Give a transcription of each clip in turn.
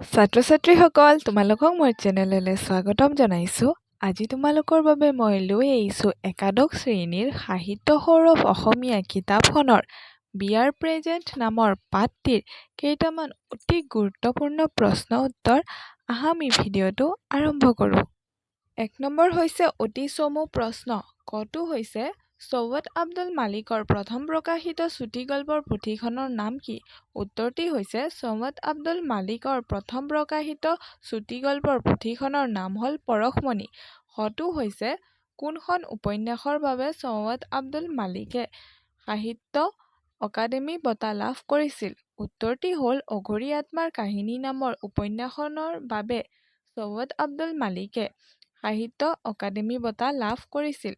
ছাত্ৰ-ছাত্ৰীসকল তোমালোকক মোৰ চেনেললৈ স্বাগতম জনাইছোঁ। আজি তোমালোকৰ বাবে মই লৈ আহিছোঁ একাদশ শ্ৰেণীৰ সাহিত্য সৌৰভ অসমীয়া কিতাপখনৰ বিয়াৰ প্ৰেজেণ্ট নামৰ পাঠটিৰ কেইটামান অতি গুৰুত্বপূৰ্ণ প্ৰশ্ন উত্তৰ। আহা আমি ভিডিঅ'টো আৰম্ভ কৰোঁ। ১ নম্বৰ হৈছে অতি চমু প্ৰশ্ন। কটো হৈছে চৈয়দ আব্দুল মালিকৰ প্ৰথম প্ৰকাশিত চুটিগল্পৰ পুথিখনৰ নাম কি? উত্তৰটি হৈছে চৈয়দ আব্দুল মালিকৰ প্ৰথম প্ৰকাশিত চুটিগল্পৰ পুথিখনৰ নাম হ'ল পৰশমণি। খটো হৈছে কোনখন উপন্যাসৰ বাবে চৈয়দ আব্দুল মালিকে সাহিত্য অকাডেমি বঁটা লাভ কৰিছিল? উত্তৰটি হ'ল অঘৰী আত্মাৰ কাহিনী নামৰ উপন্যাসখনৰ বাবে চৈয়দ আব্দুল মালিকে সাহিত্য অকাডেমি বঁটা লাভ কৰিছিল।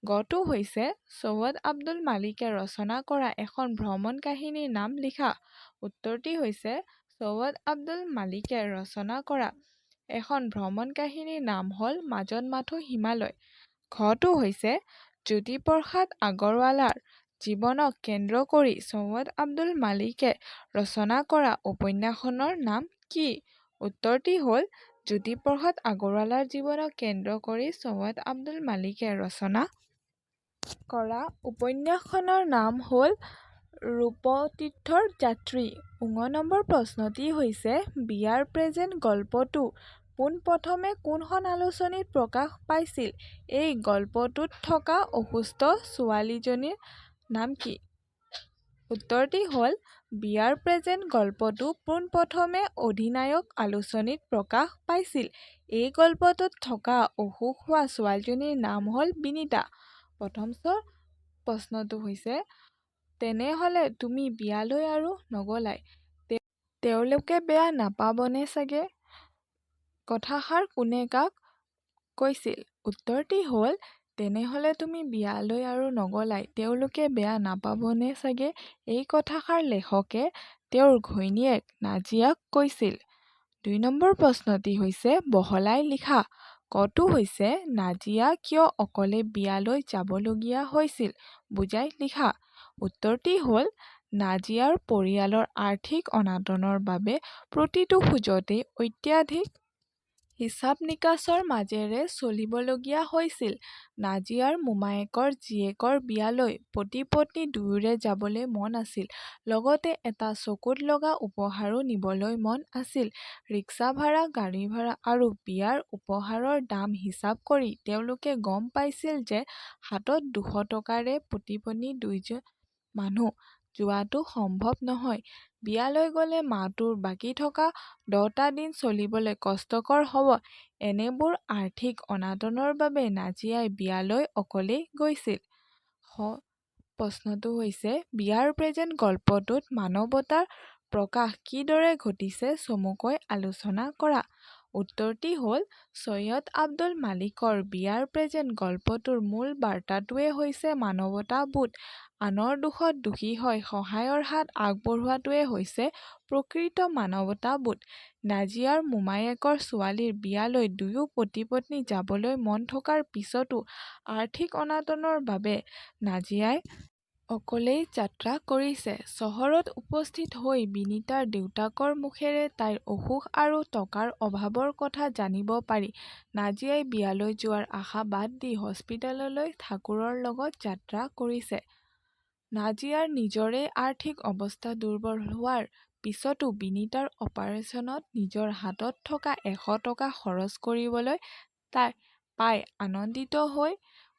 গটো হৈছে চৈয়দ আব্দুল মালিকে ৰচনা কৰা এখন ভ্ৰমণ কাহিনীৰ নাম লিখা। উত্তৰটি হৈছে চৈয়দ আব্দুল মালিকে ৰচনা কৰা এখন ভ্ৰমণ কাহিনীৰ নাম হ'ল মাজত মাথো হিমালয়। ঘটো হৈছে জ্যোতিপ্ৰসাদ আগৰৱালাৰ জীৱনক কেন্দ্ৰ কৰি চৈয়দ আব্দুল মালিকে ৰচনা কৰা উপন্যাসখনৰ নাম কি? উত্তৰটি হ'ল জ্যোতিপ্ৰসাদ আগৰৱালাৰ জীৱনক কেন্দ্ৰ কৰি চৈয়দ আব্দুল মালিকে ৰচনা কৰা উপন্যাসখনৰ নাম হ'ল ৰূপতীৰ্থৰ যাত্ৰী। ১ নম্বৰ প্ৰশ্নটি হৈছে বিয়াৰ প্ৰেজেণ্ট গল্পটো পোনপ্ৰথমে কোনখন আলোচনীত প্ৰকাশ পাইছিল? এই গল্পটোত থকা অসুস্থ ছোৱালীজনীৰ নাম কি? উত্তৰটি হ'ল বিয়াৰ প্ৰেজেণ্ট গল্পটো পোনপ্ৰথমে অধিনায়ক আলোচনীত প্ৰকাশ পাইছিল। এই গল্পটোত থকা অসুখ হোৱা ছোৱালীজনীৰ নাম হ'ল বিনীতা। প্ৰথম প্ৰশ্নটো হৈছে তেনেহ'লে তুমি বিয়ালৈ আৰু নগলাই তেওঁলোকে বেয়া নাপাবনে চাগে? কথাষাৰ কোনে কাক কৈছিল? উত্তৰটি হ'ল তেনেহ'লে তুমি বিয়ালৈ আৰু নগলাই তেওঁলোকে বেয়া নাপাবনে চাগে? এই কথাষাৰ লেখকে তেওঁৰ ঘৈণীয়েক নাজিয়াক কৈছিল। ২ নম্বৰ প্ৰশ্নটি হৈছে বহলাই লিখা। কটো হৈছে নাজিয়া কিয় অকলে বিয়ালৈ যাবলগীয়া হৈছিল? বুজাই লিখা। উত্তৰটি হ'ল নাজিয়াৰ পৰিয়ালৰ আৰ্থিক অনাটনৰ বাবে প্ৰতিটো খোজতেই অত্যাধিক হিচাপ-নিকাচৰ মাজেৰে চলিবলগীয়া হৈছিল। নাজিয়াৰ মোমায়েকৰ জীয়েকৰ বিয়ালৈ পতি-পত্নী দুয়োৰে যাবলৈ মন আছিল। লগতে এটা চকুত লগা উপহাৰো নিবলৈ মন আছিল। ৰিক্সা ভাড়া, গাড়ী ভাড়া আৰু বিয়াৰ উপহাৰৰ দাম হিচাপ কৰি তেওঁলোকে গম পাইছিল যে হাতত ২০০ টকাৰে পতি-পত্নী দুয়োজন মানুহ যোৱাটো সম্ভৱ নহয়। বিয়ালৈ গ'লে মাহটোৰ বাকী থকা ১০টা দিন চলিবলৈ কষ্টকৰ হ'ব। এনেবোৰ আৰ্থিক অনাটনৰ বাবে নাজিয়াই বিয়ালৈ অকলেই গৈছিল। প্ৰশ্নটো হৈছে বিয়াৰ প্ৰেজেণ্ট গল্পটোত মানৱতাৰ প্ৰকাশ কিদৰে ঘটিছে চমুকৈ আলোচনা কৰা। উত্তৰটি হ'ল চৈয়দ আব্দুল মালিকৰ বিয়াৰ প্ৰেজেণ্ট গল্পটোৰ মূল বাৰ্তাটোৱে হৈছে মানৱতাবোধ। আনৰ দুখত দুখী হৈ সহায়ৰ হাত আগবঢ়োৱাটোৱে হৈছে প্ৰকৃত মানৱতাবোধ। নাজিয়াৰ মোমায়েকৰ ছোৱালীৰ বিয়ালৈ দুয়ো পতি-পত্নী যাবলৈ মন থকাৰ পিছতো আৰ্থিক অনাটনৰ বাবে নাজিয়াই অকলেই যাত্ৰা কৰিছে। চহৰত উপস্থিত হৈ বিনীতাৰ দেউতাকৰ মুখেৰে তাইৰ অসুখ আৰু টকাৰ অভাৱৰ কথা জানিব পাৰি নাজিয়াই বিয়ালৈ যোৱাৰ আশা বাদ দি হস্পিতাললৈ ঠাকুৰৰ লগত যাত্ৰা কৰিছে। নাজিয়াৰ নিজৰেই আৰ্থিক অৱস্থা দুৰ্বল হোৱাৰ পিছতো বিনীতাৰ অপাৰেচনত নিজৰ হাতত থকা ১০০ টকা খৰচ কৰিবলৈ পাই আনন্দিত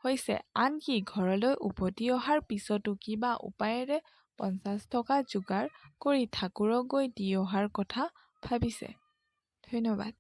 হৈছে। আনকি ঘৰলৈ উভতি অহাৰ পিছতো কিবা উপায়েৰে ৫০ টকা যোগাৰ কৰি ঠাকুৰক গৈ দি অহাৰ কথা ভাবিছে। ধন্যবাদ।